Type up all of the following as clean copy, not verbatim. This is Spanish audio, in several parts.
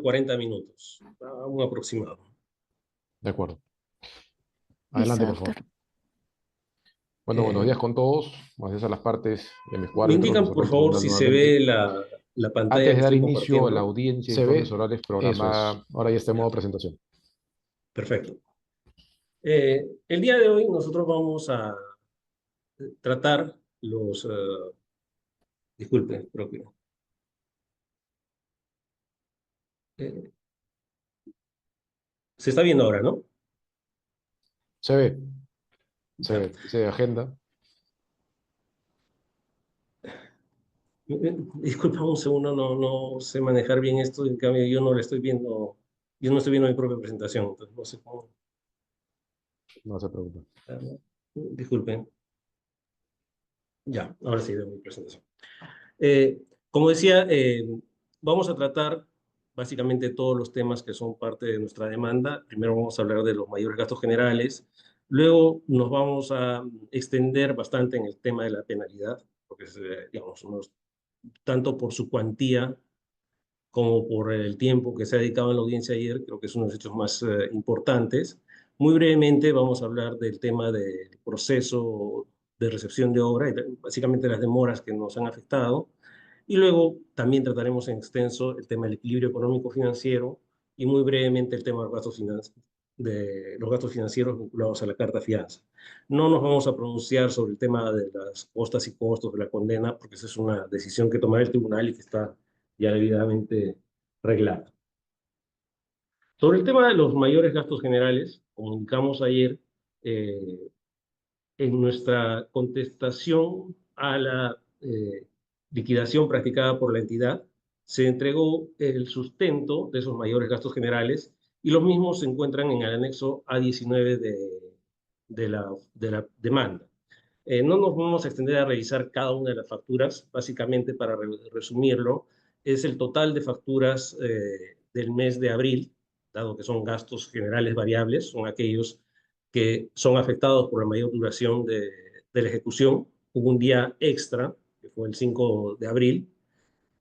40 minutos, un aproximado. De acuerdo. Listo, Adelante, por favor. doctor. Bueno, buenos días Eh, con todos. Gracias a las partes de mis Me cuárbitros. indican, Nos por estamos favor, reuniendo si se nuevamente. ve la pantalla Antes que de dar estoy inicio a la compartiendo. audiencia de Se informes ve, orales eso es. programada, ahora ya está en modo presentación. Perfecto. El día de hoy nosotros vamos a tratar los... disculpe, creo que... eh, se está viendo ahora, ¿no? Se ve, Ya. Dice agenda. Disculpa un segundo, no sé manejar bien esto, en cambio yo no le estoy viendo, yo no estoy viendo mi propia presentación, entonces no sé cómo... No se preocupe. Disculpen. Ya, ahora sí veo mi presentación. Eh, Como decía, vamos a tratar básicamente todos los temas que son parte de nuestra demanda. Primero vamos a hablar de los mayores gastos generales. Luego nos vamos a extender bastante en el tema de la penalidad, porque es, digamos, tanto por su cuantía como por el tiempo que se ha dedicado en la audiencia ayer, creo que es uno de los hechos más importantes. Muy brevemente vamos a hablar del tema del proceso de recepción de obra y básicamente las demoras que nos han afectado. Y luego también trataremos en extenso el tema del equilibrio económico-financiero y muy brevemente el tema de los gastos financieros vinculados a la carta fianza. No nos vamos a pronunciar sobre el tema de las costas y costos de la condena, porque esa es una decisión que tomará el tribunal y que está ya debidamente reglada. Sobre el tema de los mayores gastos generales, como indicamos ayer, eh, en nuestra contestación a la liquidación practicada por la entidad, se entregó el sustento de esos mayores gastos generales y los mismos se encuentran en el anexo A19 de la demanda. No nos vamos a extender a revisar cada una de las facturas, básicamente para resumirlo, es el total de facturas del mes de abril, dado que son gastos generales variables, son aquellos que son afectados por la mayor duración de la ejecución. Hubo un día extra, que fue el 5 de abril,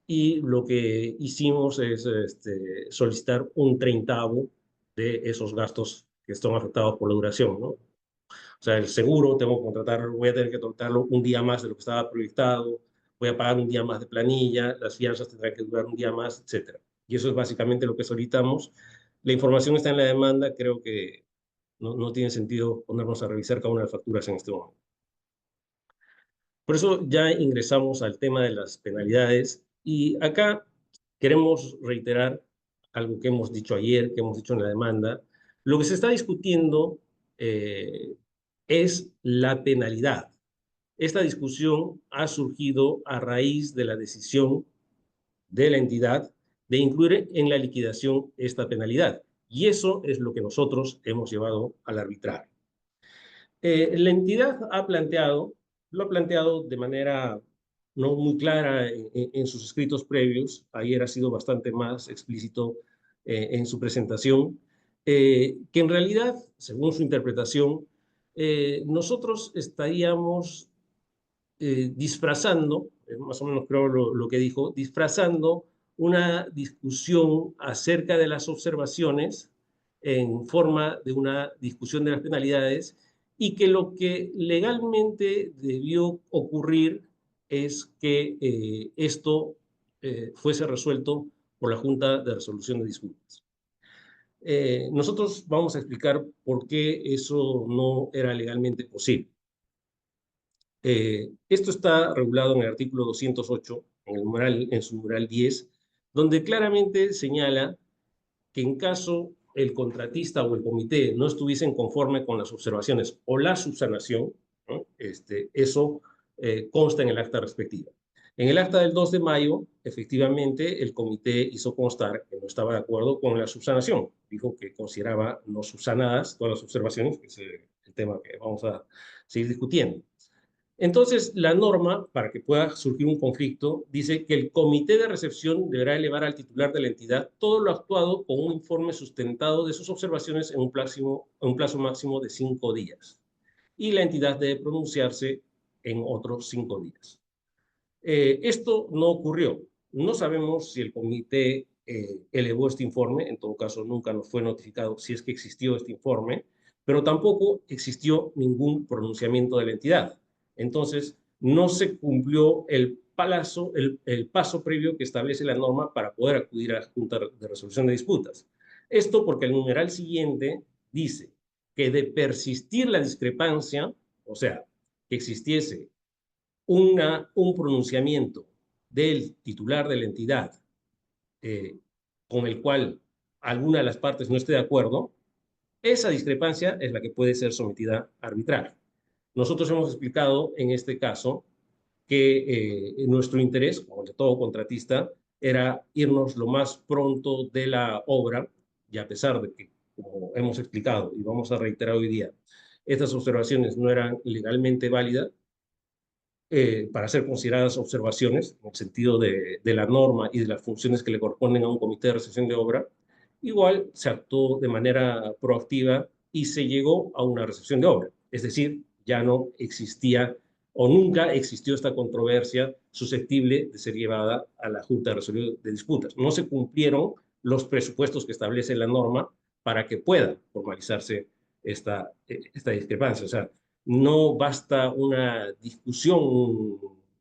y lo que hicimos es solicitar un treintavo de esos gastos que están afectados por la duración, ¿no? O sea, el seguro, tengo que contratar, voy a tener que contratarlo un día más de lo que estaba proyectado, voy a pagar un día más de planilla, las fianzas tendrán que durar un día más, etcétera. Y eso es básicamente lo que solicitamos. La información está en la demanda, creo que no tiene sentido ponernos a revisar cada una de las facturas en este momento. Por eso ya ingresamos al tema de las penalidades y acá queremos reiterar algo que hemos dicho ayer, que hemos dicho en la demanda. Lo que se está discutiendo es la penalidad. Esta discusión ha surgido a raíz de la decisión de la entidad de incluir en la liquidación esta penalidad. Y eso es lo que nosotros hemos llevado al arbitrario. La entidad lo ha planteado de manera no muy clara en sus escritos previos. Ayer ha sido bastante más explícito en su presentación, que en realidad, según su interpretación, nosotros estaríamos disfrazando, más o menos creo lo que dijo, disfrazando una discusión acerca de las observaciones en forma de una discusión de las penalidades y que lo que legalmente debió ocurrir es que esto fuese resuelto por la Junta de Resolución de Disputas. Nosotros vamos a explicar por qué eso no era legalmente posible. Esto está regulado en el artículo 208, en su numeral 10, donde claramente señala que en caso el contratista o el comité no estuviesen conforme con las observaciones o la subsanación, ¿no? Eso consta en el acta respectiva. En el acta del 2 de mayo, efectivamente, el comité hizo constar que no estaba de acuerdo con la subsanación. Dijo que consideraba no subsanadas todas las observaciones, que es el tema que vamos a seguir discutiendo. Entonces, la norma, para que pueda surgir un conflicto, dice que el comité de recepción deberá elevar al titular de la entidad todo lo actuado con un informe sustentado de sus observaciones en un plazo máximo de 5 días. Y la entidad debe pronunciarse en otros 5 días. Esto no ocurrió. No sabemos si el comité elevó este informe. En todo caso, nunca nos fue notificado si es que existió este informe, pero tampoco existió ningún pronunciamiento de la entidad. Entonces, no se cumplió el paso previo que establece la norma para poder acudir a la Junta de Resolución de Disputas. Esto porque el numeral siguiente dice que de persistir la discrepancia, o sea, que existiese un pronunciamiento del titular de la entidad con el cual alguna de las partes no esté de acuerdo, esa discrepancia es la que puede ser sometida a arbitrar. Nosotros hemos explicado en este caso que nuestro interés, como el de todo contratista, era irnos lo más pronto de la obra, y a pesar de que, como hemos explicado y vamos a reiterar hoy día, estas observaciones no eran legalmente válidas, para ser consideradas observaciones, en el sentido de la norma y de las funciones que le corresponden a un comité de recepción de obra, igual se actuó de manera proactiva y se llegó a una recepción de obra. Es decir, ya no existía o nunca existió esta controversia susceptible de ser llevada a la Junta de Resolución de Disputas. No se cumplieron los presupuestos que establece la norma para que pueda formalizarse esta discrepancia. O sea, no basta una discusión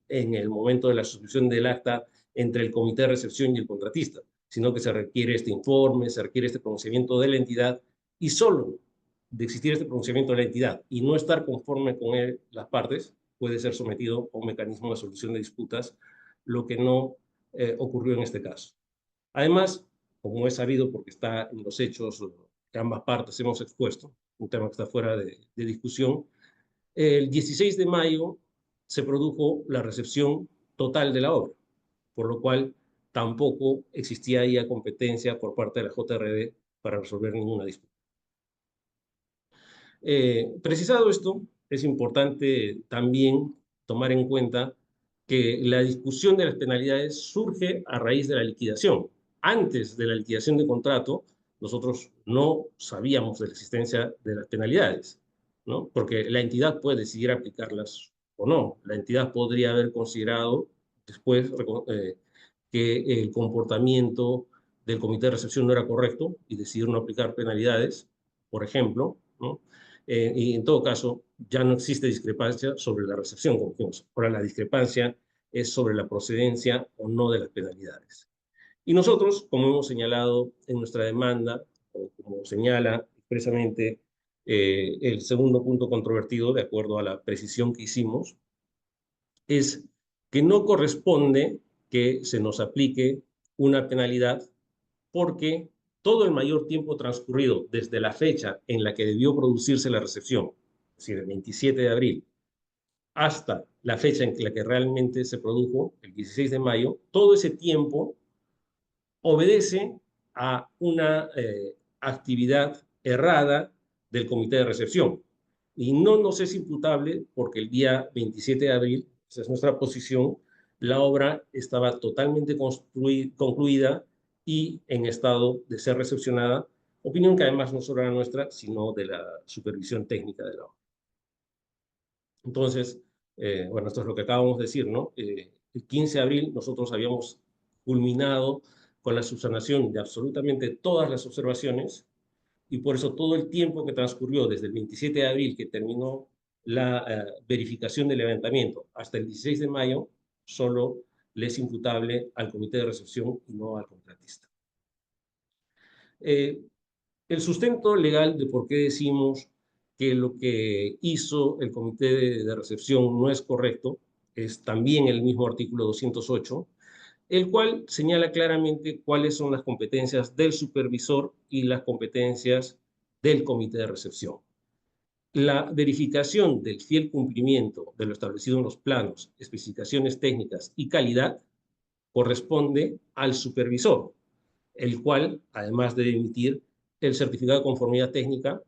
en el momento de la suscripción del acta entre el comité de recepción y el contratista, sino que se requiere este informe, se requiere este pronunciamiento de la entidad, y solo de existir este pronunciamiento de la entidad y no estar conforme con él las partes, puede ser sometido a un mecanismo de solución de disputas, lo que no ocurrió en este caso. Además, como es sabido porque está en los hechos que ambas partes hemos expuesto, un tema que está fuera de discusión, el 16 de mayo se produjo la recepción total de la obra, por lo cual tampoco existía ya competencia por parte de la JRD para resolver ninguna disputa. Precisado esto, es importante también tomar en cuenta que la discusión de las penalidades surge a raíz de la liquidación. Antes de la liquidación de contrato, nosotros no sabíamos de la existencia de las penalidades, ¿no? Porque la entidad puede decidir aplicarlas o no. La entidad podría haber considerado después que el comportamiento del comité de recepción no era correcto y decidir no aplicar penalidades, por ejemplo, ¿no? Y en todo caso, ya no existe discrepancia sobre la recepción, como dijimos. Ahora la discrepancia es sobre la procedencia o no de las penalidades. Y nosotros, como hemos señalado en nuestra demanda, o como señala expresamente el segundo punto controvertido, de acuerdo a la precisión que hicimos, es que no corresponde que se nos aplique una penalidad porque todo el mayor tiempo transcurrido desde la fecha en la que debió producirse la recepción, es decir, el 27 de abril, hasta la fecha en la que realmente se produjo, el 16 de mayo, todo ese tiempo obedece a una actividad errada del comité de recepción. Y no nos es imputable porque el día 27 de abril, esa es nuestra posición, la obra estaba totalmente concluida y en estado de ser recepcionada, opinión que además no solo era nuestra, sino de la supervisión técnica de la obra. Entonces, bueno, esto es lo que acabamos de decir, ¿no? El 15 de abril nosotros habíamos culminado con la subsanación de absolutamente todas las observaciones y por eso todo el tiempo que transcurrió desde el 27 de abril que terminó la verificación del levantamiento hasta el 16 de mayo, solo le es imputable al comité de recepción y no al contratista. El sustento legal de por qué decimos que lo que hizo el comité de recepción no es correcto es también el mismo artículo 208, el cual señala claramente cuáles son las competencias del supervisor y las competencias del comité de recepción. La verificación del fiel cumplimiento de lo establecido en los planos, especificaciones técnicas y calidad corresponde al supervisor, el cual, además de emitir el certificado de conformidad técnica,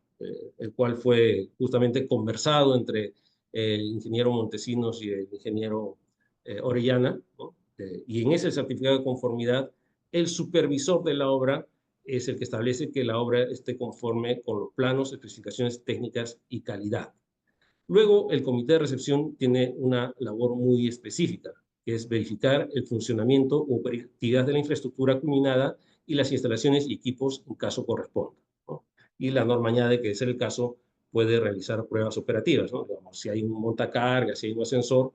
el cual fue justamente conversado entre el ingeniero Montesinos y el ingeniero Orellana, ¿no? Y en ese certificado de conformidad, el supervisor de la obra es el que establece que la obra esté conforme con los planos, especificaciones técnicas y calidad. Luego, el comité de recepción tiene una labor muy específica, que es verificar el funcionamiento o operatividad de la infraestructura culminada y las instalaciones y equipos en caso corresponda, ¿no? Y la norma añade que, de ser el caso, puede realizar pruebas operativas, ¿no? Digamos, si hay un montacargas, si hay un ascensor,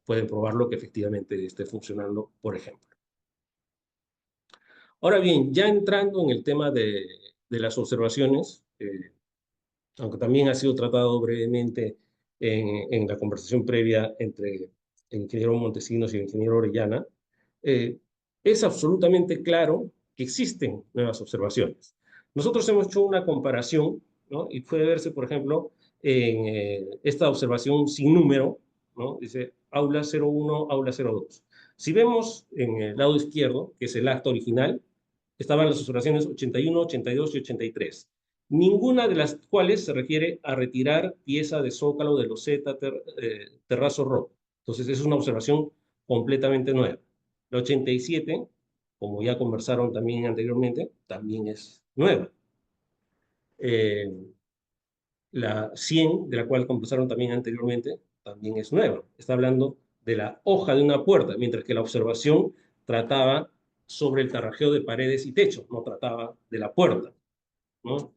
pueden probarlo que efectivamente esté funcionando, por ejemplo. Ahora bien, ya entrando en el tema de las observaciones, aunque también ha sido tratado brevemente en la conversación previa entre el ingeniero Montesinos y el ingeniero Orellana, eh, es absolutamente claro que existen nuevas observaciones. Nosotros hemos hecho una comparación, ¿no? Y puede verse, por ejemplo, en esta observación sin número, ¿no? Dice aula 01, aula 02. Si vemos en el lado izquierdo, que es el acta original, estaban las observaciones 81, 82 y 83, ninguna de las cuales se refiere a retirar pieza de zócalo de loseta, terrazo roto. Entonces, es una observación completamente nueva. La 87, como ya conversaron también anteriormente, también es nueva. Eh, la 100, de la cual conversaron también anteriormente, también es nueva. Está hablando de la hoja de una puerta, mientras que la observación trataba sobre el tarrajeo de paredes y techo, no trataba de la puerta, ¿no?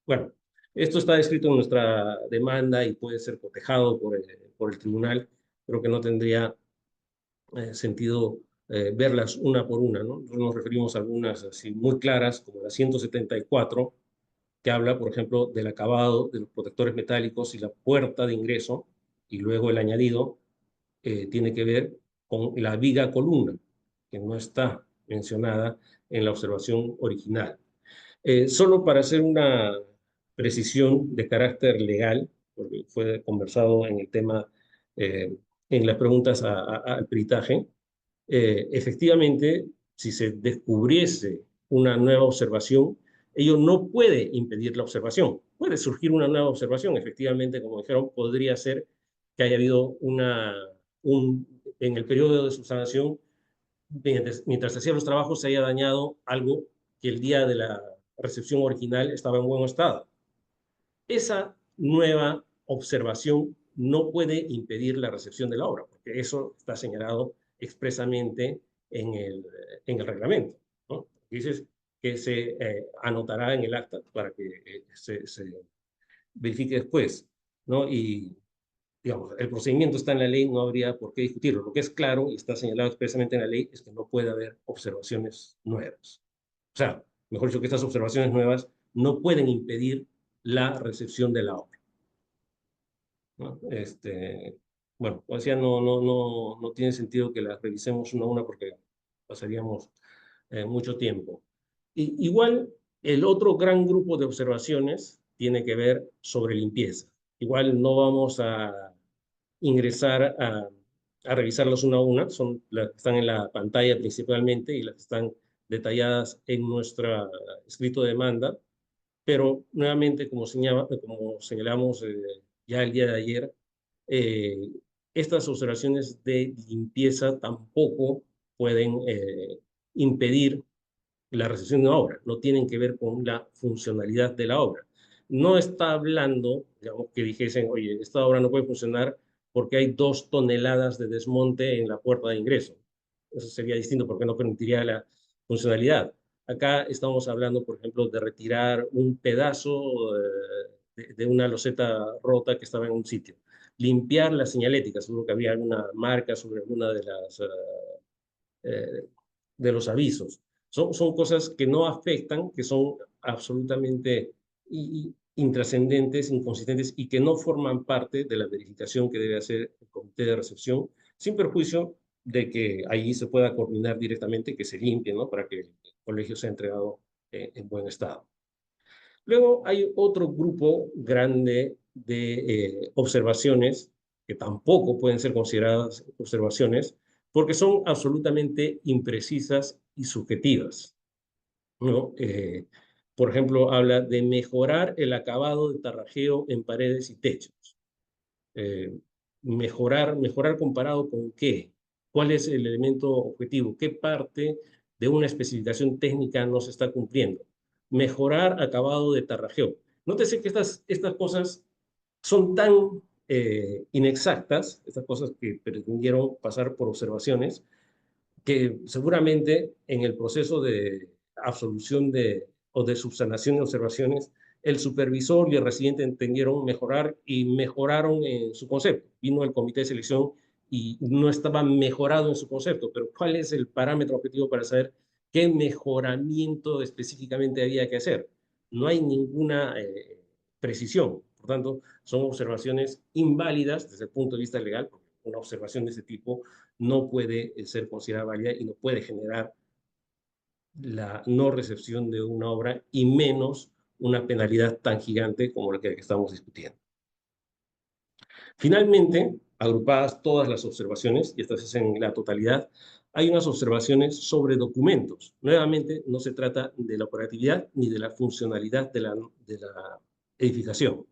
Bueno, esto está descrito en nuestra demanda y puede ser cotejado por el tribunal. Creo que no tendría sentido verlas una por una, ¿no? Nosotros nos referimos a algunas así muy claras, como la 174, que habla, por ejemplo, del acabado de los protectores metálicos y la puerta de ingreso, y luego el añadido tiene que ver con la viga columna, que no está mencionada en la observación original. Solo para hacer una precisión de carácter legal, porque fue conversado en el tema, en las preguntas al peritaje, efectivamente, si se descubriese una nueva observación, ello no puede impedir la observación. Puede surgir una nueva observación, efectivamente, como dijeron, podría ser que haya habido en el periodo de subsanación, mientras hacía los trabajos, se haya dañado algo que el día de la recepción original estaba en buen estado. Esa nueva observación no puede impedir la recepción de la obra, porque eso está señalado expresamente en el reglamento, ¿no? Dices que se anotará en el acta para que se verifique después, ¿no? Y, digamos, el procedimiento está en la ley, no habría por qué discutirlo. Lo que es claro y está señalado expresamente en la ley es que no puede haber observaciones nuevas. O sea, mejor dicho, que estas observaciones nuevas no pueden impedir la recepción de la obra, ¿no? Bueno, como decía, no tiene sentido que las revisemos una a una porque pasaríamos mucho tiempo. Igual, el otro gran grupo de observaciones tiene que ver sobre limpieza. Igual no vamos a ingresar a revisarlos una a una, son las que están en la pantalla principalmente y las que están detalladas en nuestro escrito de demanda, pero nuevamente, como señalamos ya el día de ayer, eh, estas observaciones de limpieza tampoco pueden impedir la recepción de una obra, no tienen que ver con la funcionalidad de la obra. No está hablando, digamos, que dijesen, oye, esta obra no puede funcionar porque hay 2 toneladas de desmonte en la puerta de ingreso. Eso sería distinto porque no permitiría la funcionalidad. Acá estamos hablando, por ejemplo, de retirar un pedazo de una loseta rota que estaba en un sitio. Limpiar la señalética, seguro que había alguna marca sobre alguna eh, de los avisos. Son cosas que no afectan, que son absolutamente intrascendentes, inconsistentes y que no forman parte de la verificación que debe hacer el comité de recepción, sin perjuicio de que allí se pueda coordinar directamente, que se limpie, ¿no? Para que el colegio sea entregado en buen estado. Luego hay otro grupo grande de observaciones que tampoco pueden ser consideradas observaciones porque son absolutamente imprecisas y subjetivas, ¿no? Por ejemplo, habla de mejorar el acabado de tarrajeo en paredes y techos. Eh, mejorar comparado con qué, cuál es el elemento objetivo, qué parte de una especificación técnica no se está cumpliendo. Mejorar acabado de tarrajeo. Nótese que estas cosas son tan inexactas, estas cosas que pretendieron pasar por observaciones, que seguramente en el proceso de absolución o de subsanación de observaciones, el supervisor y el residente entendieron mejorar y mejoraron en su concepto. Vino el comité de selección y no estaba mejorado en su concepto, pero ¿cuál es el parámetro objetivo para saber qué mejoramiento específicamente había que hacer? No hay ninguna precisión. Por tanto, son observaciones inválidas desde el punto de vista legal, porque una observación de ese tipo no puede ser considerada válida y no puede generar la no recepción de una obra y menos una penalidad tan gigante como la que estamos discutiendo. Finalmente, agrupadas todas las observaciones, y estas es en la totalidad, hay unas observaciones sobre documentos. Nuevamente, no se trata de la operatividad ni de la funcionalidad de la edificación.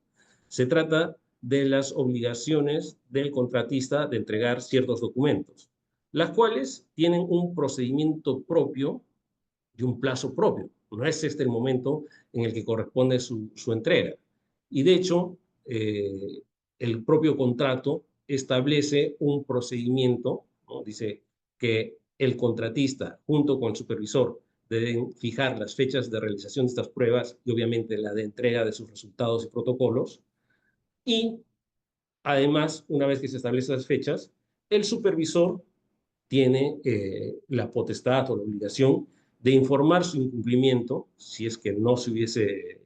Se trata de las obligaciones del contratista de entregar ciertos documentos, las cuales tienen un procedimiento propio y un plazo propio. No es este el momento en el que corresponde su entrega. Y de hecho, el propio contrato establece un procedimiento, ¿no? Dice que el contratista, junto con el supervisor, deben fijar las fechas de realización de estas pruebas y obviamente la de entrega de sus resultados y protocolos. Y además, una vez que se establecen las fechas, el supervisor tiene la potestad o la obligación de informar su incumplimiento si es que no se hubiese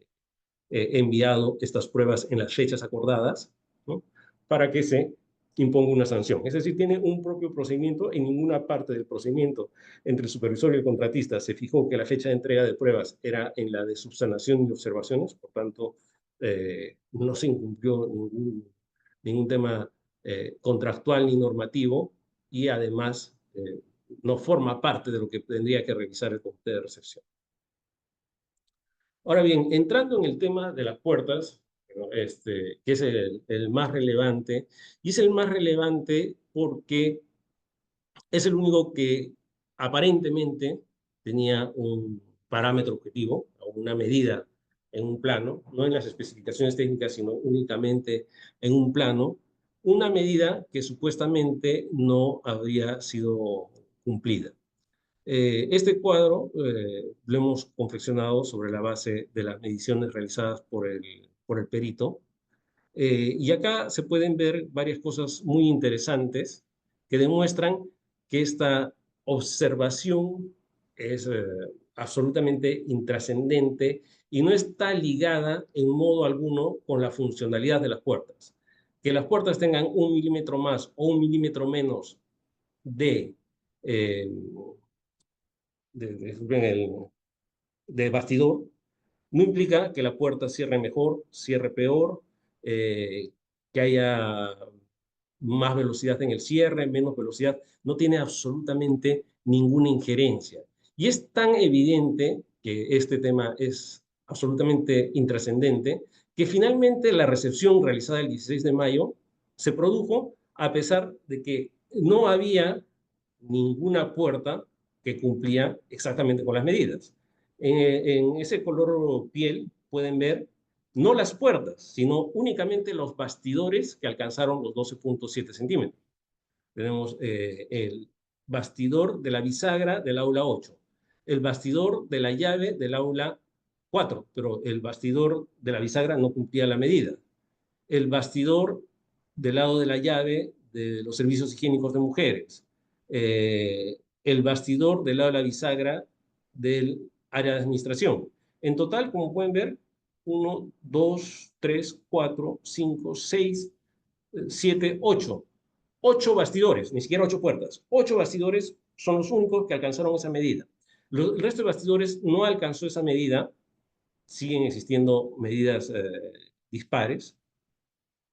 enviado estas pruebas en las fechas acordadas, ¿no? Para que se imponga una sanción. Es decir, tiene un propio procedimiento. En ninguna parte del procedimiento entre el supervisor y el contratista se fijó que la fecha de entrega de pruebas era en la de subsanación y observaciones, por tanto, no se incumplió ningún tema contractual ni normativo y además no forma parte de lo que tendría que revisar el comité de recepción. Ahora bien, entrando en el tema de las puertas, ¿no? Que es el más relevante, y es el más relevante porque es el único que aparentemente tenía un parámetro objetivo, una medida en un plano, no en las especificaciones técnicas, sino únicamente en un plano, una medida que supuestamente no habría sido cumplida. Este cuadro lo hemos confeccionado sobre la base de las mediciones realizadas por el perito. Y acá se pueden ver varias cosas muy interesantes que demuestran que esta observación es absolutamente intrascendente y no está ligada en modo alguno con la funcionalidad de las puertas. Que las puertas tengan 1 milímetro más o 1 milímetro menos de, eh, de bastidor no implica que la puerta cierre mejor, cierre peor, que haya más velocidad en el cierre, menos velocidad. No tiene absolutamente ninguna injerencia. Y es tan evidente que este tema es absolutamente intrascendente que finalmente la recepción realizada el 16 de mayo se produjo a pesar de que no había ninguna puerta que cumplía exactamente con las medidas. En ese color piel pueden ver no las puertas, sino únicamente los bastidores que alcanzaron los 12.7 centímetros. Tenemos el bastidor de la bisagra del aula 8, el bastidor de la llave del aula 4, pero el bastidor de la bisagra no cumplía la medida. El bastidor del lado de la llave de los servicios higiénicos de mujeres, el bastidor del lado de la bisagra del área de administración. En total, como pueden ver, 1, 2, 3, 4, 5, 6, 7, 8. 8 bastidores, ni siquiera 8 puertas. 8 bastidores son los únicos que alcanzaron esa medida. El resto de bastidores no alcanzó esa medida. Siguen existiendo medidas dispares.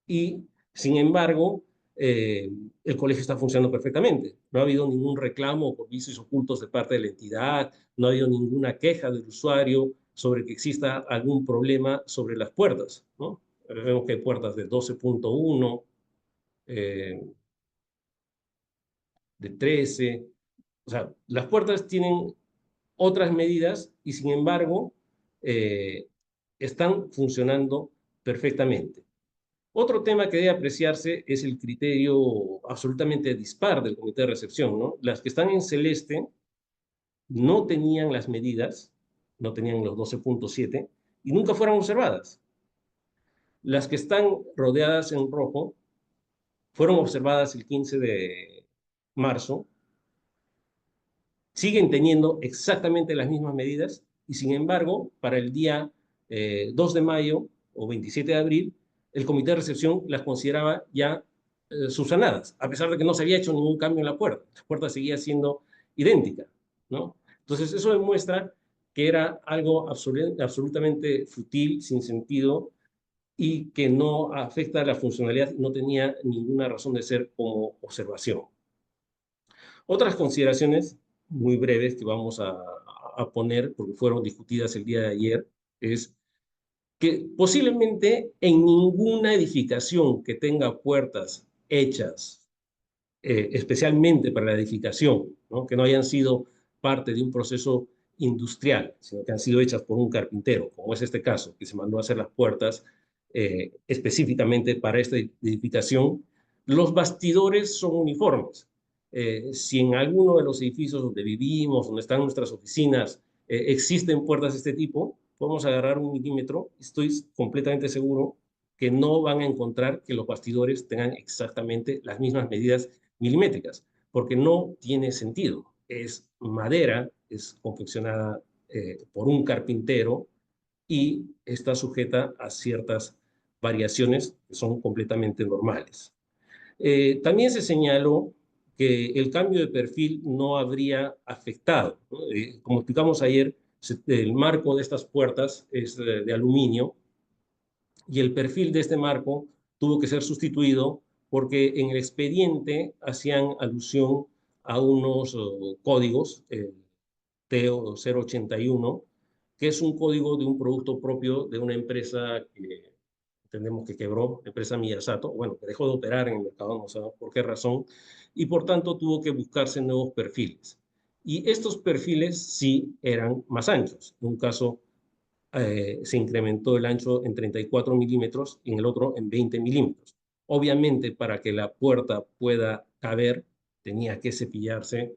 Y, sin embargo, el colegio está funcionando perfectamente. No ha habido ningún reclamo por vicios ocultos de parte de la entidad, no ha habido ninguna queja del usuario sobre que exista algún problema sobre las puertas, ¿no? Vemos que hay puertas de 12.1, de 13. O sea, las puertas tienen otras medidas y, sin embargo, están funcionando perfectamente. Otro tema que debe apreciarse es el criterio absolutamente dispar del comité de recepción, ¿no? Las que están en celeste no tenían las medidas, no tenían los 12.7 y nunca fueron observadas. Las que están rodeadas en rojo fueron observadas el 15 de marzo, siguen teniendo exactamente las mismas medidas y sin embargo, para el día 2 de mayo o 27 de abril, el comité de recepción las consideraba ya subsanadas, a pesar de que no se había hecho ningún cambio en la puerta seguía siendo idéntica, ¿no? Entonces, eso demuestra que era algo absolutamente fútil, sin sentido, y que no afecta a la funcionalidad, no tenía ninguna razón de ser como observación. Otras consideraciones muy breves que vamos a poner, porque fueron discutidas el día de ayer, es que posiblemente en ninguna edificación que tenga puertas hechas especialmente para la edificación, ¿no? Que no hayan sido parte de un proceso industrial, sino que han sido hechas por un carpintero, como es este caso, que se mandó a hacer las puertas específicamente para esta edificación, los bastidores son uniformes. Si en alguno de los edificios donde vivimos, donde están nuestras oficinas, existen puertas de este tipo, podemos agarrar un milímetro, estoy completamente seguro que no van a encontrar que los bastidores tengan exactamente las mismas medidas milimétricas, porque no tiene sentido. Es madera, es confeccionada por un carpintero y está sujeta a ciertas variaciones que son completamente normales. También se señaló que el cambio de perfil no habría afectado, ¿no? Como explicamos ayer, el marco de estas puertas es de aluminio y el perfil de este marco tuvo que ser sustituido porque en el expediente hacían alusión a unos códigos, T081, que es un código de un producto propio de una empresa que entendemos que quebró, la empresa Miyasato, bueno, que dejó de operar en el mercado, no sabemos por qué razón, y por tanto tuvo que buscarse nuevos perfiles. Y estos perfiles sí eran más anchos. En un caso se incrementó el ancho en 34 milímetros y en el otro en 20 milímetros. Obviamente, para que la puerta pueda caber, tenía que cepillarse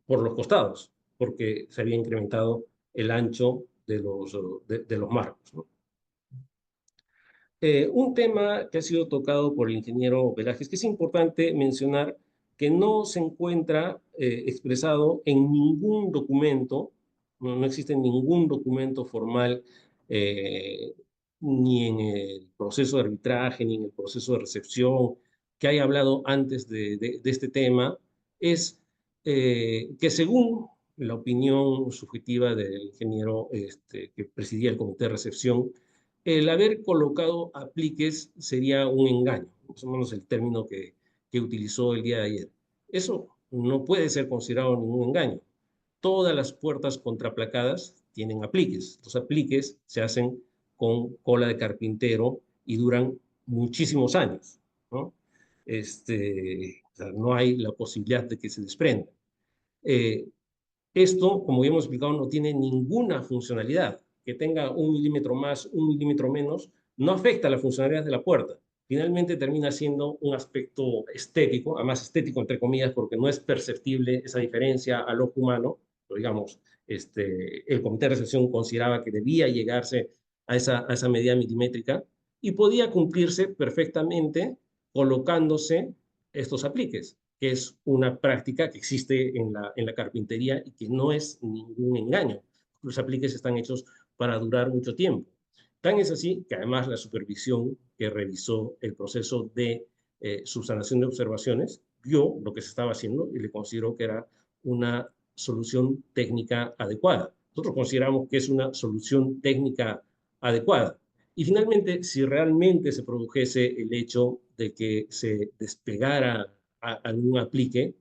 por los costados, porque se había incrementado el ancho de los marcos, ¿no? Un tema que ha sido tocado por el ingeniero Velázquez, que es importante mencionar que no se encuentra expresado en ningún documento, no existe ningún documento formal, eh, ni en el proceso de arbitraje, ni en el proceso de recepción, que haya hablado antes de este tema, es que según la opinión subjetiva del ingeniero que presidía el comité de recepción, el haber colocado apliques sería un engaño, más o menos el término que utilizó el día de ayer. Eso no puede ser considerado ningún engaño. Todas las puertas contraplacadas tienen apliques. Los apliques se hacen con cola de carpintero y duran muchísimos años, ¿no? O sea, no hay la posibilidad de que se desprenda. Eh, Esto, como ya hemos explicado, no tiene ninguna funcionalidad. Que tenga un milímetro más, un milímetro menos, no afecta la funcionalidad de la puerta. Finalmente termina siendo un aspecto estético, además estético entre comillas, porque no es perceptible esa diferencia al ojo humano. Pero digamos, el comité de recepción consideraba que debía llegarse a esa medida milimétrica y podía cumplirse perfectamente colocándose estos apliques, que es una práctica que existe en la carpintería y que no es ningún engaño. Los apliques están hechos para durar mucho tiempo. Tan es así que además la supervisión que revisó el proceso de subsanación de observaciones vio lo que se estaba haciendo y le consideró que era una solución técnica adecuada. Nosotros consideramos que es una solución técnica adecuada. Y finalmente, si realmente se produjese el hecho de que se despegara algún aplique,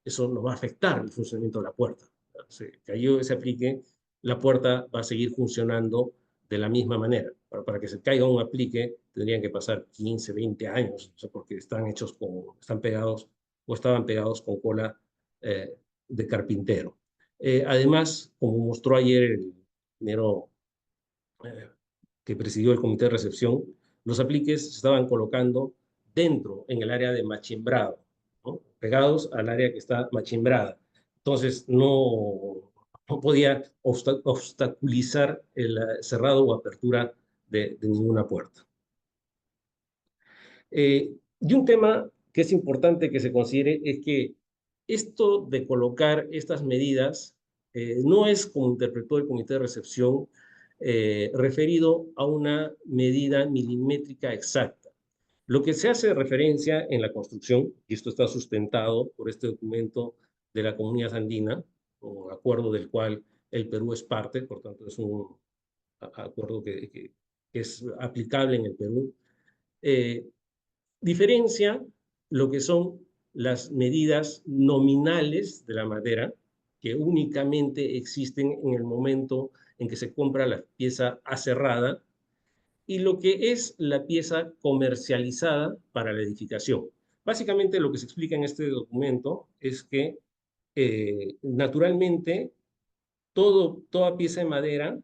eso no va a afectar el funcionamiento de la puerta. Se cayó ese aplique, la puerta va a seguir funcionando de la misma manera. Para que se caiga un aplique tendrían que pasar 15, 20 años, o sea, porque están pegados o estaban pegados con cola de carpintero. Además, como mostró ayer el ingeniero que presidió el comité de recepción, Los apliques se estaban colocando dentro, en el área de machimbrado, ¿no? Pegados al área que está machimbrada. Entonces, no podía obstaculizar el cerrado o apertura de ninguna puerta. Y un tema que es importante que se considere es que esto de colocar estas medidas no es, como interpretó el comité de recepción, referido a una medida milimétrica exacta. Lo que se hace referencia en la construcción, y esto está sustentado por este documento de la Comunidad Andina, un acuerdo del cual el Perú es parte, por tanto es un acuerdo que es aplicable en el Perú, eh, diferencia lo que son las medidas nominales de la madera, que únicamente existen en el momento en que se compra la pieza aserrada, y lo que es la pieza comercializada para la edificación. Básicamente lo que se explica en este documento es que naturalmente toda pieza de madera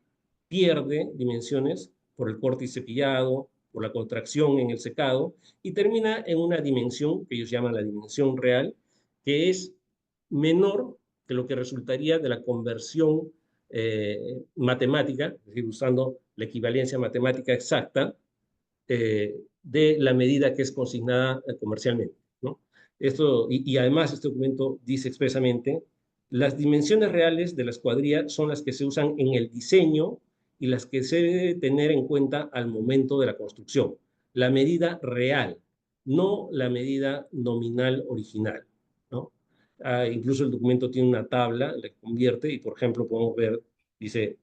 pierde dimensiones por el corte y cepillado, por la contracción en el secado, y termina en una dimensión que ellos llaman la dimensión real, que es menor que lo que resultaría de la conversión matemática, es decir, usando la equivalencia matemática exacta de la medida que es consignada comercialmente, ¿no? Y además este documento dice expresamente, las dimensiones reales de la escuadrilla son las que se usan en el diseño y las que se debe tener en cuenta al momento de la construcción. La medida real, no la medida nominal original, ¿no? Incluso el documento tiene una tabla, la convierte, y por ejemplo podemos ver, dice,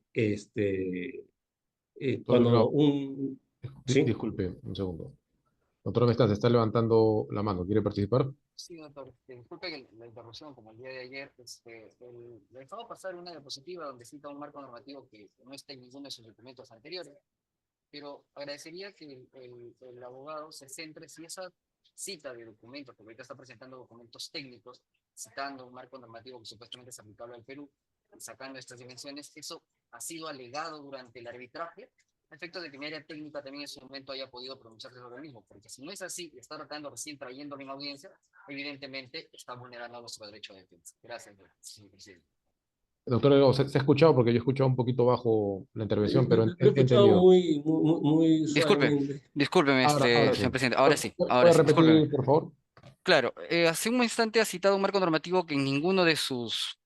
Doctor cuando Delgado, un... ¿Sí? disculpe un segundo. Doctor Mestán, se está levantando la mano. ¿Quiere participar? Sí, doctor. Disculpe que la interrupción, como el día de ayer, le dejaba pasar una diapositiva donde cita un marco normativo que no está en ninguno de sus documentos anteriores, pero agradecería que el abogado se centre si esa cita de documentos, porque ahorita está presentando documentos técnicos, citando un marco normativo que supuestamente es aplicable al Perú, y sacando estas dimensiones, eso ha sido alegado durante el arbitraje, a efecto de que mi área técnica también en su momento haya podido pronunciarse sobre el mismo, porque si no es así, y está tratando recién trayéndolo en audiencia, evidentemente está vulnerando nuestro derecho de defensa. Gracias, señor presidente. Doctor Delgado, se ha escuchado porque yo he escuchado un poquito bajo la intervención, pero Lo he he escuchado entendido. muy Disculpe, suavemente. discúlpeme, Ahora sí. señor presidente. Ahora sí, ahora ¿Puede sí, discúlpeme. repetir, por favor? Claro, hace un instante ha citado un marco normativo que en ninguno de sus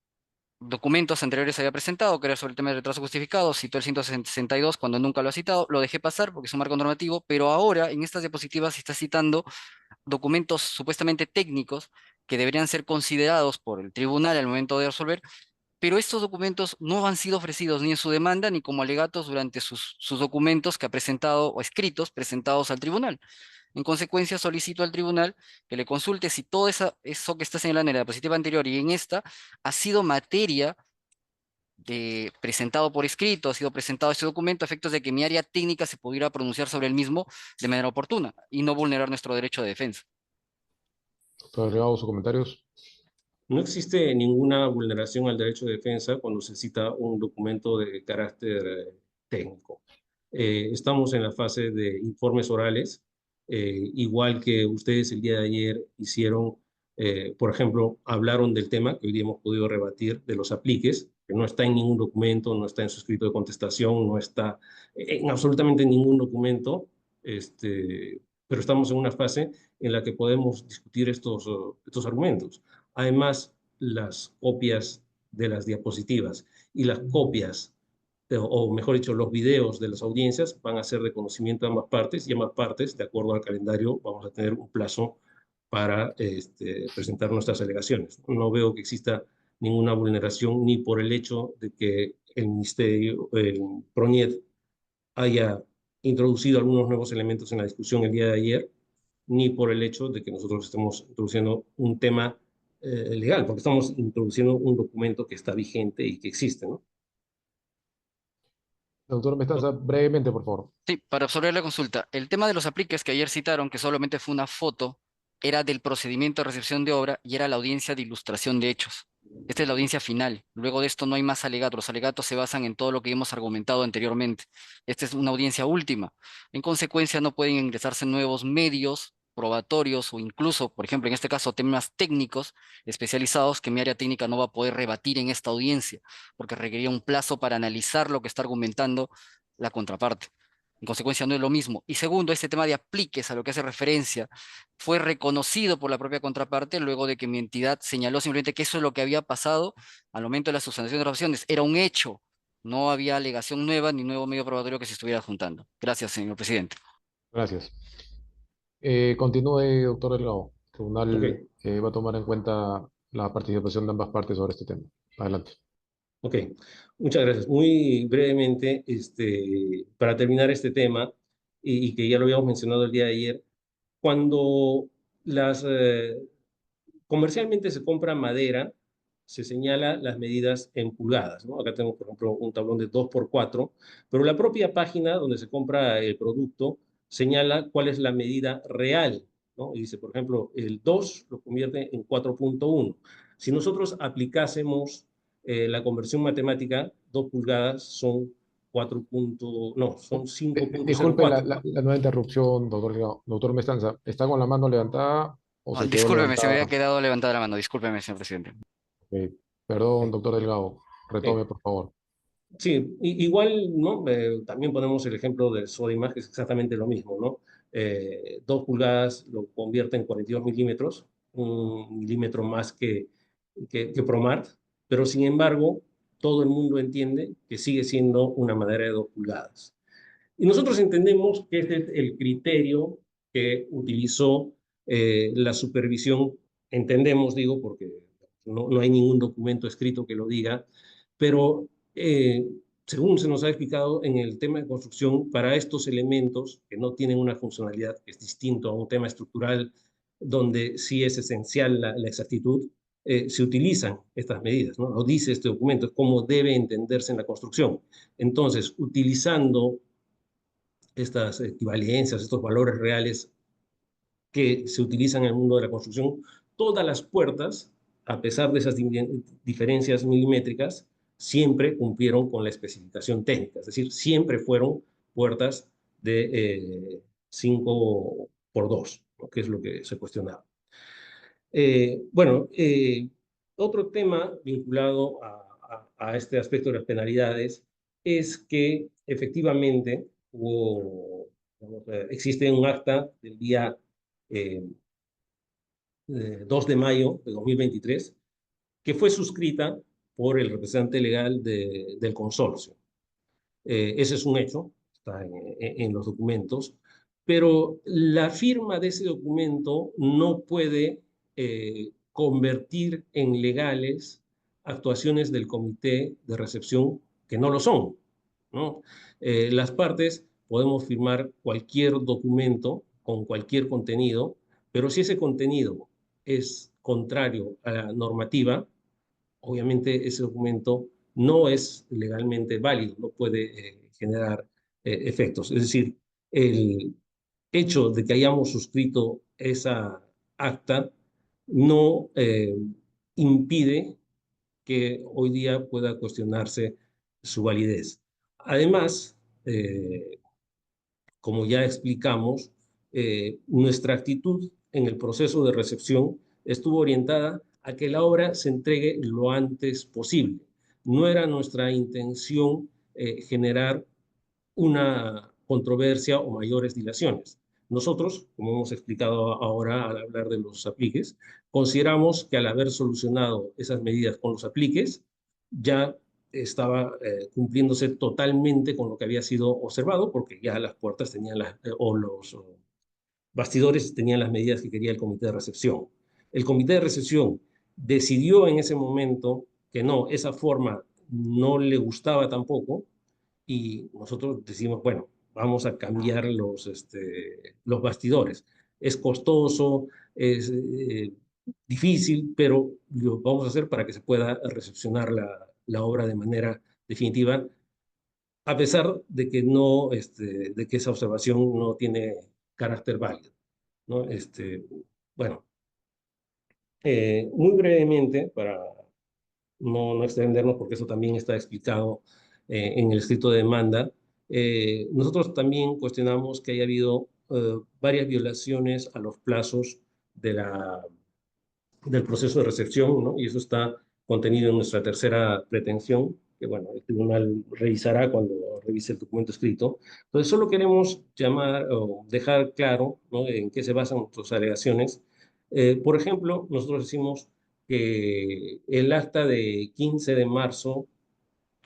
documentos anteriores había presentado, que era sobre el tema de retraso justificado, citó el 162 cuando nunca lo ha citado, lo dejé pasar porque es un marco normativo, pero ahora en estas diapositivas se está citando documentos supuestamente técnicos que deberían ser considerados por el tribunal al momento de resolver, pero estos documentos no han sido ofrecidos ni en su demanda ni como alegatos durante sus documentos que ha presentado o escritos presentados al tribunal. En consecuencia, solicito al tribunal que le consulte si todo eso que está señalando en la diapositiva anterior y en esta ha sido materia presentado por escrito, ha sido presentado este documento a efectos de que mi área técnica se pudiera pronunciar sobre el mismo de manera oportuna y no vulnerar nuestro derecho de defensa. Doctor Delgado, sus comentarios. No existe ninguna vulneración al derecho de defensa cuando se cita un documento de carácter técnico. Estamos en la fase de informes orales, igual que ustedes el día de ayer hicieron, por ejemplo, hablaron del tema que hoy día hemos podido rebatir de los apliques, que no está en ningún documento, no está en su escrito de contestación, no está en absolutamente ningún documento, pero estamos en una fase en la que podemos discutir estos argumentos. Además, las copias de las diapositivas y las copias, o mejor dicho, los videos de las audiencias van a ser de conocimiento de ambas partes y ambas partes, de acuerdo al calendario, vamos a tener un plazo para presentar nuestras alegaciones. No veo que exista ninguna vulneración ni por el hecho de que el Ministerio, el PRONIET, haya introducido algunos nuevos elementos en la discusión el día de ayer, ni por el hecho de que nosotros estemos introduciendo un tema legal, porque estamos introduciendo un documento que está vigente y que existe, ¿no? Doctor Mestanza, brevemente, por favor. Sí, para absolver la consulta, el tema de los apliques que ayer citaron, que solamente fue una foto, era del procedimiento de recepción de obra y era la audiencia de ilustración de hechos. Esta es la audiencia final. Luego de esto no hay más alegatos. Los alegatos se basan en todo lo que hemos argumentado anteriormente. Esta es una audiencia última. En consecuencia, no pueden ingresarse nuevos medios probatorios o incluso, por ejemplo, en este caso, temas técnicos especializados que mi área técnica no va a poder rebatir en esta audiencia, porque requería un plazo para analizar lo que está argumentando la contraparte. En consecuencia, no es lo mismo. Y segundo, este tema de apliques a lo que hace referencia fue reconocido por la propia contraparte luego de que mi entidad señaló simplemente que eso es lo que había pasado al momento de la sustanciación de las opciones. Era un hecho, no había alegación nueva ni nuevo medio probatorio que se estuviera juntando. Gracias, señor presidente. Gracias. Continúe, doctor Delgado. El Ok, tribunal va a tomar en cuenta la participación de ambas partes sobre este tema. Adelante. ok. Muchas gracias. Muy brevemente, para terminar este tema, y que ya lo habíamos mencionado el día de ayer, cuando las comercialmente se compra madera, se señala las medidas en pulgadas, ¿no? Acá tengo, por ejemplo, un tablón de 2 por 4, pero la propia página donde se compra el producto señala cuál es la medida real, ¿no? Y dice, por ejemplo, el 2 lo convierte en 4.1. Si nosotros aplicásemos la conversión matemática, 2 pulgadas son 4. No, son Disculpe la, 5.04, la- ¿no? la nueva interrupción, doctor Delgado. Doctor Mestanza, ¿está con la mano levantada o Ah, se quedó discúlpeme, se me levantada? había quedado levantada la mano. Discúlpeme, señor presidente. Perdón, Ok, doctor Delgado. Retome, ok. por favor. Sí, igual, ¿no? También ponemos el ejemplo del Sodimac, que es exactamente lo mismo, ¿no? 2 pulgadas lo convierte en 42 milímetros, 1 milímetro más que Promart, pero sin embargo, todo el mundo entiende que sigue siendo una madera de 2 pulgadas. Y nosotros entendemos que ese es el criterio que utilizó la supervisión, entendemos, digo, porque no hay ningún documento escrito que lo diga, pero eh, según se nos ha explicado en el tema de construcción, para estos elementos que no tienen una funcionalidad que es distinto a un tema estructural donde sí es esencial la exactitud, se utilizan estas medidas, ¿no? Lo dice este documento, es cómo debe entenderse en la construcción. Entonces, utilizando estas equivalencias, estos valores reales que se utilizan en el mundo de la construcción, todas las puertas, a pesar de esas diferencias milimétricas, siempre cumplieron con la especificación técnica, es decir, siempre fueron puertas de 5 por 2, ¿no? Que es lo que se cuestionaba. Bueno, otro tema vinculado a este aspecto de las penalidades es que efectivamente existe un acta del día eh, 2 de mayo de 2023 que fue suscrita por el representante legal del consorcio. Ese es un hecho, está en los documentos, pero la firma de ese documento no puede convertir en legales actuaciones del comité de recepción que no lo son, ¿no? Las partes podemos firmar cualquier documento con cualquier contenido, pero si ese contenido es contrario a la normativa, obviamente ese documento no es legalmente válido, no puede generar efectos. Es decir, el hecho de que hayamos suscrito esa acta no impide que hoy día pueda cuestionarse su validez. Además, como ya explicamos, nuestra actitud en el proceso de recepción estuvo orientada a que la obra se entregue lo antes posible. No era nuestra intención generar una controversia o mayores dilaciones. Nosotros, como hemos explicado ahora al hablar de los apliques, consideramos que al haber solucionado esas medidas con los apliques, ya estaba cumpliéndose totalmente con lo que había sido observado, porque ya las puertas tenían o los bastidores tenían las medidas que quería el comité de recepción. El comité de recepción decidió en ese momento que no, esa forma no le gustaba tampoco, y nosotros decimos, bueno, vamos a cambiar los bastidores. Es costoso, es difícil, pero lo vamos a hacer para que se pueda recepcionar la obra de manera definitiva, a pesar de que, no, de que esa observación no tiene carácter válido, ¿no? Bueno, muy brevemente, no extendernos porque eso también está explicado en el escrito de demanda. Nosotros también cuestionamos que haya habido varias violaciones a los plazos de del proceso de recepción, ¿no? Y eso está contenido en nuestra tercera pretensión, que bueno, el tribunal revisará cuando revise el documento escrito. Entonces, solo queremos llamar o dejar claro, ¿no?, en qué se basan nuestras alegaciones. Por ejemplo, nosotros decimos que el acta de 15 de marzo,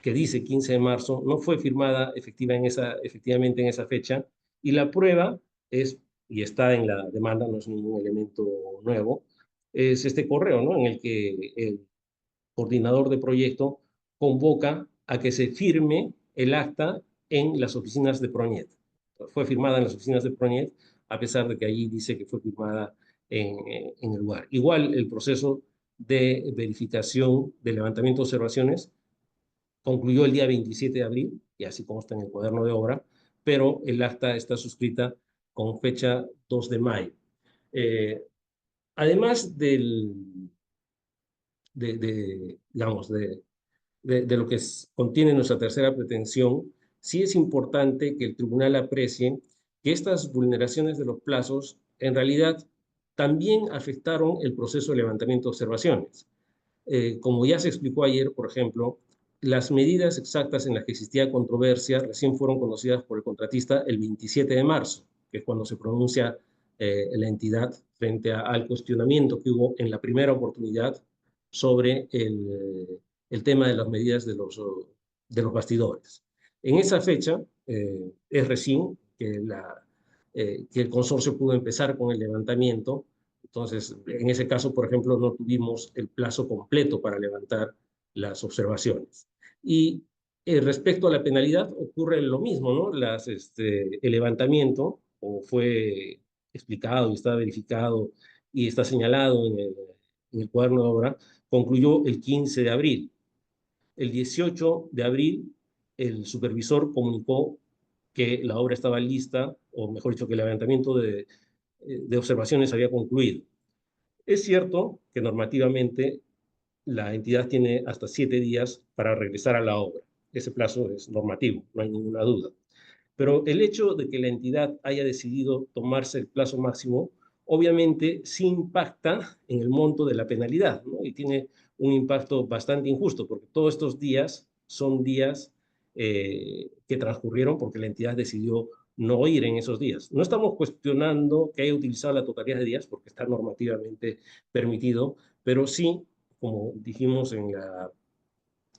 que dice 15 de marzo, no fue firmada efectivamente en esa fecha, y la prueba es, y está en la demanda, no es ningún elemento nuevo, es este correo, ¿no?, en el que el coordinador de proyecto convoca a que se firme el acta en las oficinas de Proñet. Fue firmada en las oficinas de Proñet, a pesar de que allí dice que fue firmada en el lugar. Igual el proceso de verificación de levantamiento de observaciones concluyó el día 27 de abril, y así consta en el cuaderno de obra, pero el acta está suscrita con fecha 2 de mayo. Además digamos, de lo que contiene nuestra tercera pretensión, sí es importante que el tribunal aprecie que estas vulneraciones de los plazos en realidad también afectaron el proceso de levantamiento de observaciones. Como ya se explicó ayer, por ejemplo, las medidas exactas en las que existía controversia recién fueron conocidas por el contratista el 27 de marzo, que es cuando se pronuncia la entidad frente al cuestionamiento que hubo en la primera oportunidad sobre el tema de las medidas de los bastidores. En esa fecha es recién que el consorcio pudo empezar con el levantamiento. Entonces, en ese caso, por ejemplo, no tuvimos el plazo completo para levantar las observaciones. Y respecto a la penalidad, ocurre lo mismo, ¿no? El levantamiento, como fue explicado y está verificado y está señalado en el cuaderno de obra, concluyó el 15 de abril. El 18 de abril, el supervisor comunicó que la obra estaba lista, o mejor dicho, que el levantamiento de observaciones había concluido. Es cierto que normativamente la entidad tiene hasta 7 días para regresar a la obra. Ese plazo es normativo, no hay ninguna duda. Pero el hecho de que la entidad haya decidido tomarse el plazo máximo, obviamente sí impacta en el monto de la penalidad, ¿no? Y tiene un impacto bastante injusto, porque todos estos días son días que transcurrieron porque la entidad decidió no ir en esos días. No estamos cuestionando que haya utilizado la totalidad de días, porque está normativamente permitido, pero sí, como dijimos en la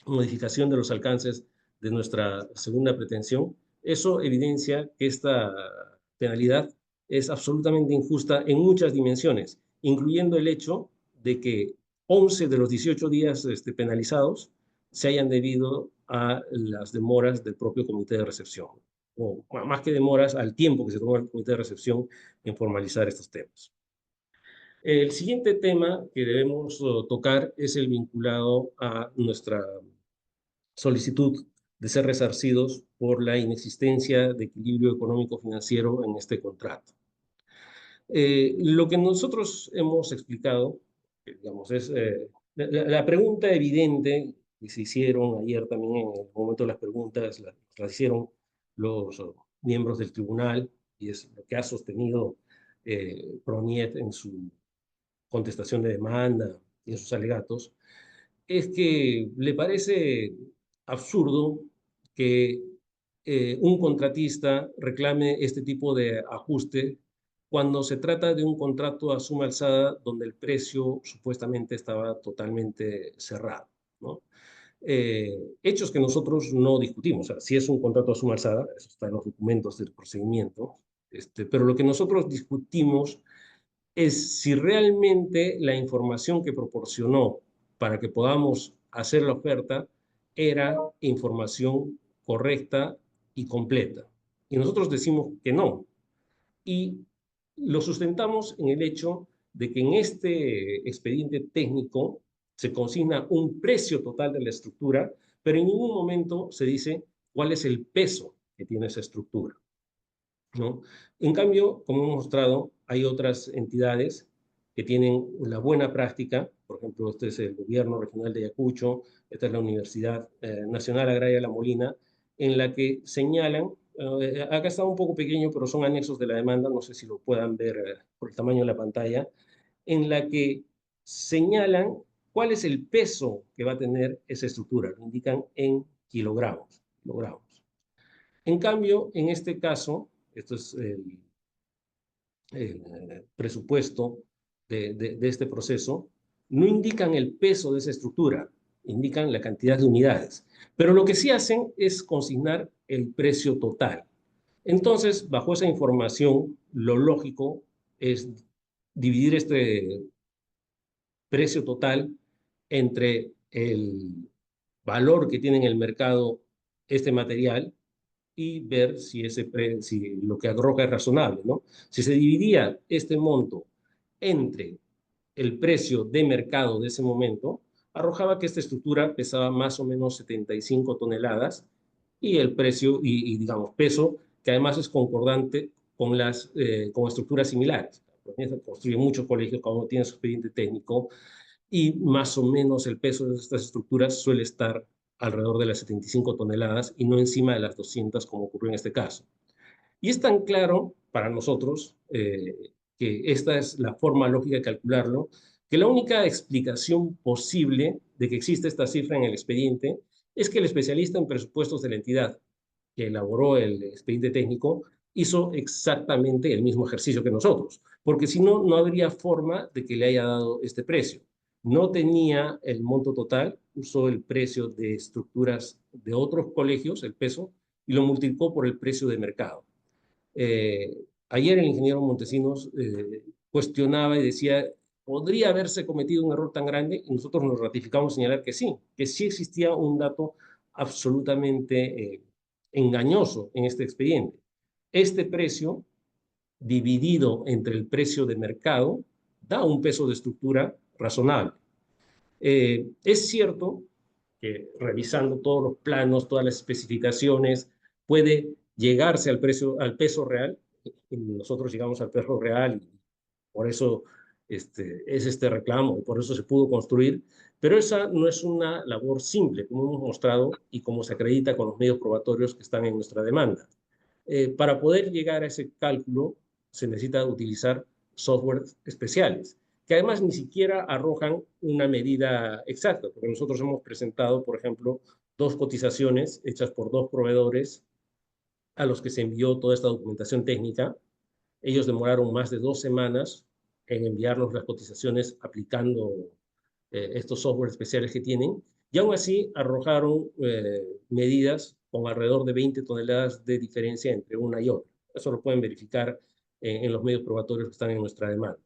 modificación de los alcances de nuestra segunda pretensión, eso evidencia que esta penalidad es absolutamente injusta en muchas dimensiones, incluyendo el hecho de que 11 de los 18 días penalizados se hayan debido a las demoras del propio comité de recepción, o más que demoras, al tiempo que se tomó el comité de recepción en formalizar estos temas. El siguiente tema que debemos tocar es el vinculado a nuestra solicitud de ser resarcidos por la inexistencia de equilibrio económico-financiero en este contrato. Lo que nosotros hemos explicado, digamos, es la pregunta evidente que se hicieron ayer también en el momento de las preguntas, las hicieron los miembros del tribunal, y es lo que ha sostenido Proñet en su contestación de demanda y en sus alegatos, es que le parece absurdo que un contratista reclame este tipo de ajuste cuando se trata de un contrato a suma alzada donde el precio supuestamente estaba totalmente cerrado, ¿no? Hechos que nosotros no discutimos. O sea, si es un contrato a suma alzada, eso está en los documentos del procedimiento, pero lo que nosotros discutimos es si realmente la información que proporcionó para que podamos hacer la oferta era información correcta y completa. Y nosotros decimos que no. Y lo sustentamos en el hecho de que en este expediente técnico se consigna un precio total de la estructura, pero en ningún momento se dice cuál es el peso que tiene esa estructura, ¿no? En cambio, como hemos mostrado, hay otras entidades que tienen la buena práctica. Por ejemplo, este es el Gobierno Regional de Ayacucho, esta es la Universidad Nacional Agraria La Molina, en la que señalan, acá está un poco pequeño, pero son anexos de la demanda, no sé si lo puedan ver por el tamaño de la pantalla, en la que señalan cuál es el peso que va a tener esa estructura, lo indican en kilogramos. En cambio, en este caso, esto es el presupuesto de este proceso, no indican el peso de esa estructura, indican la cantidad de unidades. Pero lo que sí hacen es consignar el precio total. Entonces, bajo esa información, lo lógico es dividir este precio total entre el valor que tiene en el mercado este material y ver si lo que arroja es razonable, ¿no? Si se dividía este monto entre el precio de mercado de ese momento, arrojaba que esta estructura pesaba más o menos 75 toneladas y el precio, digamos, peso, que además es concordante con estructuras similares. Se construyen muchos colegios, cada uno tiene su expediente técnico, y más o menos el peso de estas estructuras suele estar alrededor de las 75 toneladas y no encima de las 200 como ocurrió en este caso. Y es tan claro para nosotros que esta es la forma lógica de calcularlo, que la única explicación posible de que existe esta cifra en el expediente es que el especialista en presupuestos de la entidad que elaboró el expediente técnico hizo exactamente el mismo ejercicio que nosotros, porque si no, no habría forma de que le haya dado este precio. No tenía el monto total, usó el precio de estructuras de otros colegios, el peso, y lo multiplicó por el precio de mercado. Ayer el ingeniero Montesinos cuestionaba y decía, ¿podría haberse cometido un error tan grande? Y nosotros nos ratificamos señalar que sí existía un dato absolutamente engañoso en este expediente. Este precio, dividido entre el precio de mercado, da un peso de estructura razonable. Es cierto que revisando todos los planos, todas las especificaciones, puede llegarse al peso real, y nosotros llegamos al peso real, y por eso es este reclamo, y por eso se pudo construir, pero esa no es una labor simple, como hemos mostrado y como se acredita con los medios probatorios que están en nuestra demanda. Para poder llegar a ese cálculo se necesita utilizar softwares especiales, que además ni siquiera arrojan una medida exacta, porque nosotros hemos presentado, por ejemplo, dos cotizaciones hechas por dos proveedores a los que se envió toda esta documentación técnica. Ellos demoraron más de 2 semanas en enviarnos las cotizaciones aplicando estos software especiales que tienen, y aún así arrojaron medidas con alrededor de 20 toneladas de diferencia entre una y otra. Eso lo pueden verificar en los medios probatorios que están en nuestra demanda.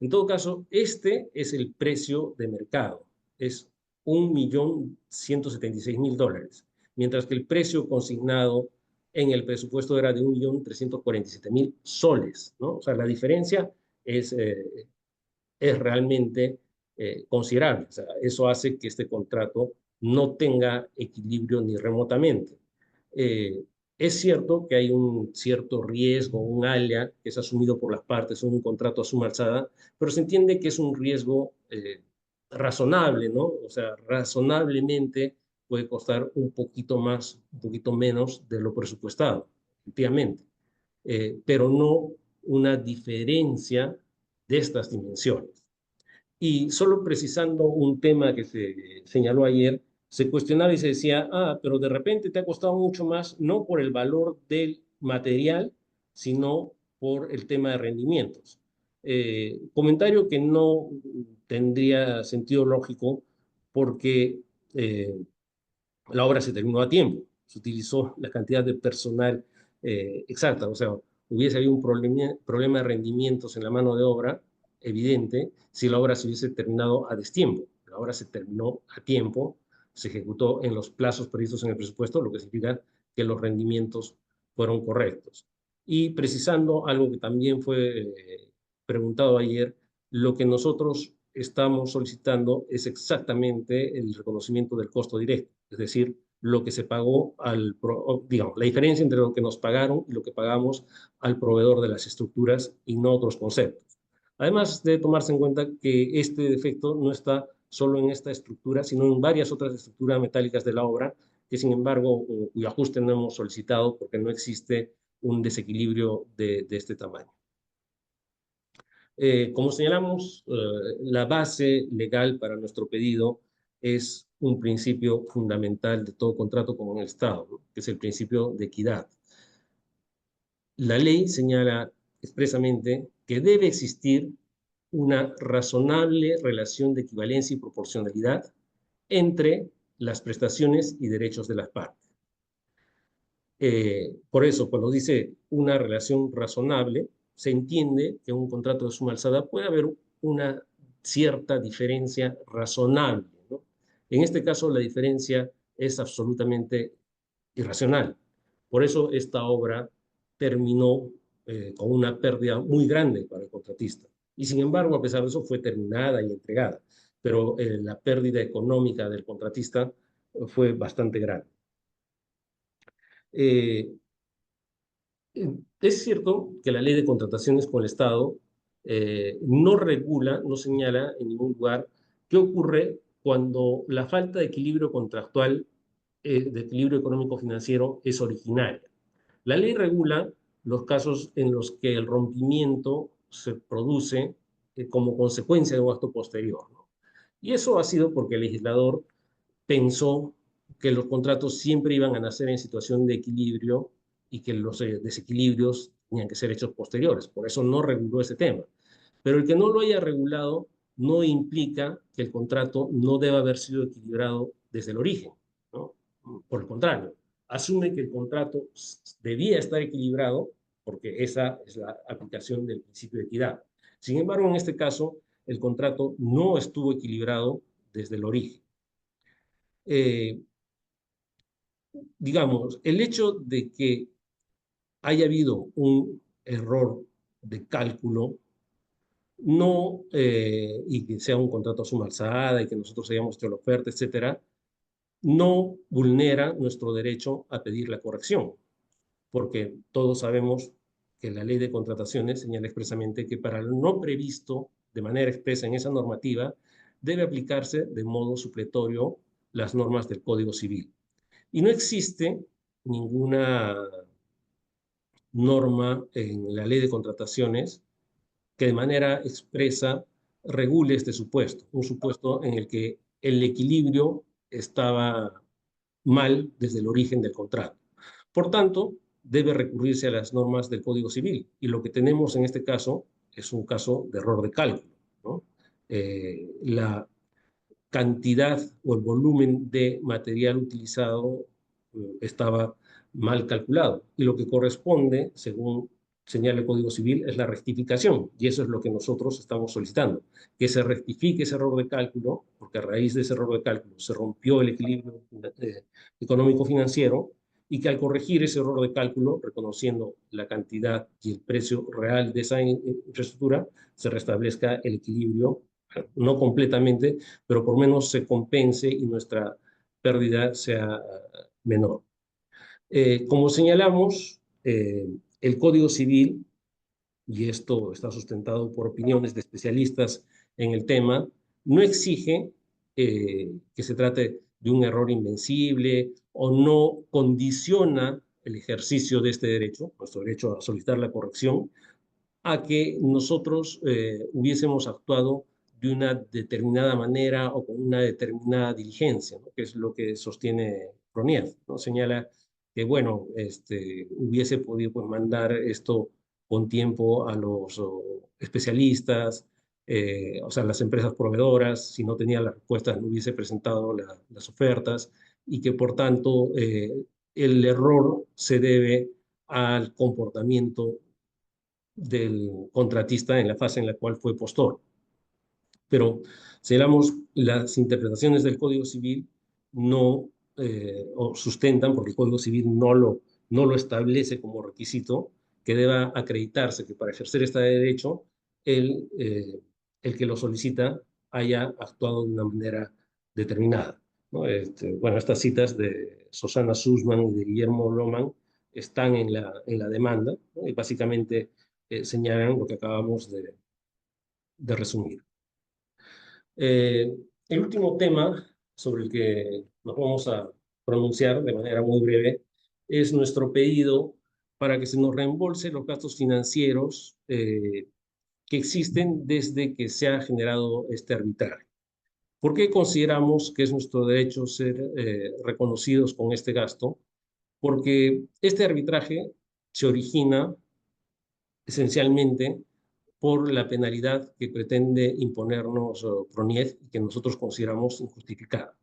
En todo caso, este es el precio de mercado, es $1.176.000, mientras que el precio consignado en el presupuesto era de 1.347.000 soles, ¿no? O sea, la diferencia es realmente considerable. O sea, eso hace que este contrato no tenga equilibrio ni remotamente. Es cierto que hay un cierto riesgo, un alia que es asumido por las partes en un contrato a suma alzada, pero se entiende que es un riesgo razonable, ¿no? O sea, razonablemente puede costar un poquito más, un poquito menos de lo presupuestado, efectivamente, pero no una diferencia de estas dimensiones. Y solo precisando un tema que se señaló ayer, se cuestionaba y se decía, pero de repente te ha costado mucho más, no por el valor del material, sino por el tema de rendimientos. Comentario que no tendría sentido lógico porque la obra se terminó a tiempo, se utilizó la cantidad de personal exacta, o sea, hubiese habido un problema de rendimientos en la mano de obra evidente si la obra se hubiese terminado a destiempo. La obra se terminó a tiempo, se ejecutó en los plazos previstos en el presupuesto, lo que significa que los rendimientos fueron correctos. Y precisando algo que también fue preguntado ayer, lo que nosotros estamos solicitando es exactamente el reconocimiento del costo directo, es decir, lo que se pagó digamos, la diferencia entre lo que nos pagaron y lo que pagamos al proveedor de las estructuras y no otros conceptos. Además de tomarse en cuenta que este defecto no está solo en esta estructura, sino en varias otras estructuras metálicas de la obra, que sin embargo, cuyo ajuste no hemos solicitado porque no existe un desequilibrio de este tamaño. Como señalamos, la base legal para nuestro pedido es un principio fundamental de todo contrato con el Estado, ¿no? Que es el principio de equidad. La ley señala expresamente que debe existir una razonable relación de equivalencia y proporcionalidad entre las prestaciones y derechos de las partes. Por eso, cuando dice una relación razonable, se entiende que en un contrato de suma alzada puede haber una cierta diferencia razonable, ¿no? En este caso, la diferencia es absolutamente irracional. Por eso esta obra terminó con una pérdida muy grande para el contratista. Y sin embargo, a pesar de eso, fue terminada y entregada. Pero la pérdida económica del contratista fue bastante grande. Eh, Es cierto que la ley de contrataciones con el Estado no regula, no señala en ningún lugar qué ocurre cuando la falta de equilibrio contractual, de equilibrio económico-financiero, es originaria. La ley regula los casos en los que el rompimiento se produce como consecuencia de un acto posterior, ¿no? Y eso ha sido porque el legislador pensó que los contratos siempre iban a nacer en situación de equilibrio y que los desequilibrios tenían que ser hechos posteriores. Por eso no reguló ese tema. Pero el que no lo haya regulado no implica que el contrato no deba haber sido equilibrado desde el origen, ¿no? Por el contrario, asume que el contrato debía estar equilibrado porque esa es la aplicación del principio de equidad. Sin embargo, en este caso, el contrato no estuvo equilibrado desde el origen. Eh, digamos, el hecho de que haya habido un error de cálculo no, y que sea un contrato a suma alzada y que nosotros hayamos hecho la oferta, etcétera, no vulnera nuestro derecho a pedir la corrección, porque todos sabemos que la ley de contrataciones señala expresamente que para lo no previsto de manera expresa en esa normativa debe aplicarse de modo supletorio las normas del Código Civil. Y no existe ninguna norma en la ley de contrataciones que de manera expresa regule este supuesto, un supuesto en el que el equilibrio estaba mal desde el origen del contrato. Por tanto, debe recurrirse a las normas del Código Civil y lo que tenemos en este caso es un caso de error de cálculo, ¿no? La cantidad o el volumen de material utilizado estaba mal calculado. Y lo que corresponde, según señala el Código Civil, es la rectificación. Y eso es lo que nosotros estamos solicitando, que se rectifique ese error de cálculo, porque a raíz de ese error de cálculo se rompió el equilibrio económico-financiero y que al corregir ese error de cálculo, reconociendo la cantidad y el precio real de esa infraestructura, se restablezca el equilibrio, no completamente, pero por lo menos se compense y nuestra pérdida sea menor. Como señalamos, el Código Civil, y esto está sustentado por opiniones de especialistas en el tema, no exige que se trate de un error invencible o no condiciona el ejercicio de este derecho, nuestro derecho a solicitar la corrección, a que nosotros hubiésemos actuado de una determinada manera o con una determinada diligencia, ¿no? Que es lo que sostiene Pronier, ¿no? Señala que, bueno, hubiese podido pues, mandar esto con tiempo a los especialistas, o sea, las empresas proveedoras, si no tenía las respuestas no hubiese presentado las ofertas y que por tanto el error se debe al comportamiento del contratista en la fase en la cual fue postor. Pero señalamos, las interpretaciones del Código Civil no o sustentan, porque el Código Civil no lo establece como requisito, que deba acreditarse que para ejercer este derecho el que lo solicita haya actuado de una manera determinada, ¿no? Bueno, estas citas de Susana Sussman y de Guillermo Lohmann están en la demanda, ¿no? Y básicamente señalan lo que acabamos de resumir. El último tema sobre el que nos vamos a pronunciar de manera muy breve es nuestro pedido para que se nos reembolse los gastos financieros que existen desde que se ha generado este arbitraje. ¿Por qué consideramos que es nuestro derecho ser reconocidos con este gasto? Porque este arbitraje se origina esencialmente por la penalidad que pretende imponernos PRONIEF y que nosotros consideramos injustificada.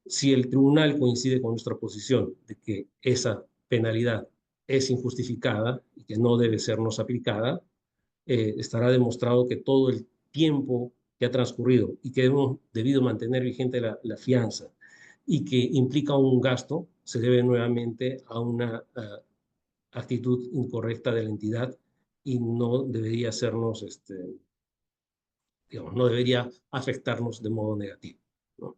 Si el tribunal coincide con nuestra posición de que esa penalidad es injustificada y que no debe sernos aplicada, estará demostrado que todo el tiempo que ha transcurrido y que hemos debido mantener vigente la fianza y que implica un gasto, se debe nuevamente a una actitud incorrecta de la entidad y no debería hacernos, digamos, no debería afectarnos de modo negativo, ¿no?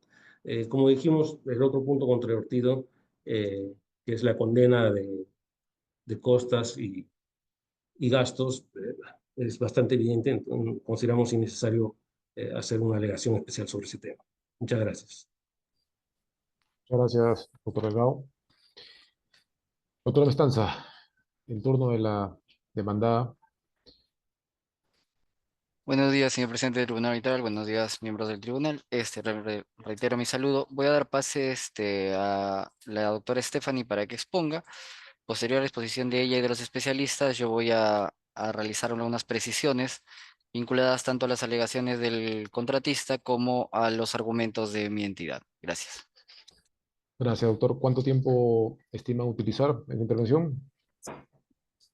Como dijimos, el otro punto controvertido, que es la condena de costas y gastos, es bastante evidente, entonces consideramos innecesario hacer una alegación especial sobre ese tema. Muchas gracias. Muchas gracias, doctor Delgado. Doctora Mestanza, en turno de la demandada. Buenos días, señor presidente del Tribunal Arbitral. Buenos días, miembros del tribunal. Reitero mi saludo. Voy a dar pase a la doctora Stephanie para que exponga. Posterior a la exposición de ella y de los especialistas, yo voy a realizar algunas precisiones vinculadas tanto a las alegaciones del contratista como a los argumentos de mi entidad. Gracias. Gracias, doctor. ¿Cuánto tiempo estima utilizar en la intervención?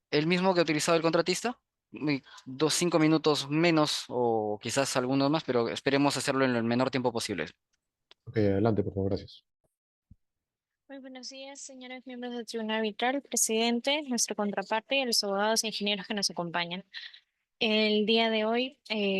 El mismo que ha utilizado el contratista, 5 minutos menos o quizás algunos más, pero esperemos hacerlo en el menor tiempo posible. Ok, adelante, por favor, gracias. Muy buenos días, señores miembros del Tribunal Arbitral, presidente, nuestra contraparte y a los abogados e ingenieros que nos acompañan. El día de hoy